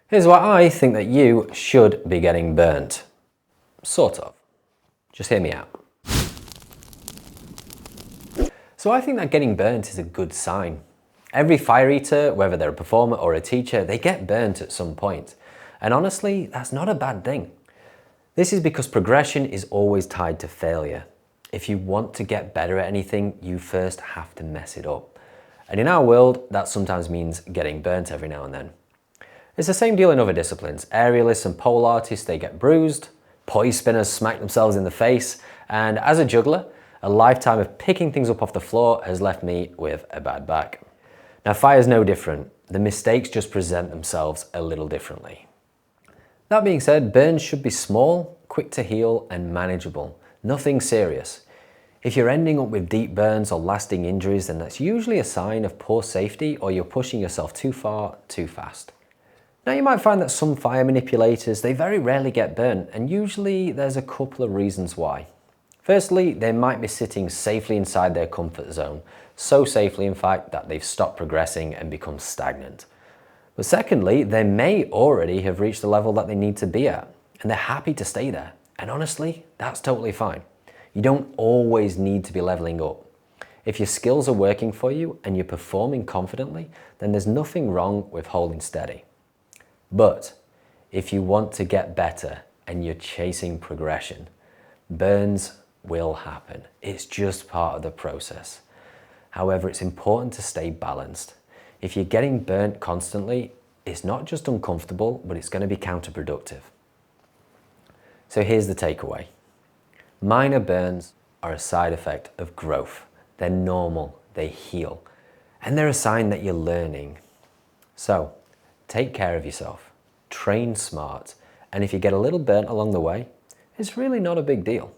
Here's why I think that you should be getting burnt. Sort of. Just hear me out. So I think that getting burnt is a good sign. Every fire eater, whether they're a performer or a teacher, they get burnt at some point. And honestly, that's not a bad thing. This is because progression is always tied to failure. If you want to get better at anything, you first have to mess it up. And in our world, that sometimes means getting burnt every now and then. It's the same deal in other disciplines. Aerialists and pole artists, they get bruised. Poise spinners smack themselves in the face. And as a juggler, a lifetime of picking things up off the floor has left me with a bad back. Now, fire's no different. The mistakes just present themselves a little differently. That being said, burns should be small, quick to heal, and manageable. Nothing serious. If you're ending up with deep burns or lasting injuries, then that's usually a sign of poor safety or you're pushing yourself too far, too fast. Now, you might find that some fire manipulators, they very rarely get burnt, and usually there's a couple of reasons why. Firstly, they might be sitting safely inside their comfort zone, so safely in fact that they've stopped progressing and become stagnant. But secondly, they may already have reached the level that they need to be at, and they're happy to stay there. And honestly, that's totally fine. You don't always need to be leveling up. If your skills are working for you and you're performing confidently, then there's nothing wrong with holding steady. But if you want to get better and you're chasing progression, burns will happen. It's just part of the process. However, it's important to stay balanced. If you're getting burnt constantly, it's not just uncomfortable, but it's going to be counterproductive. So here's the takeaway. Minor burns are a side effect of growth. They're normal, they heal, and they're a sign that you're learning. So take care of yourself, train smart, and if you get a little burnt along the way, it's really not a big deal.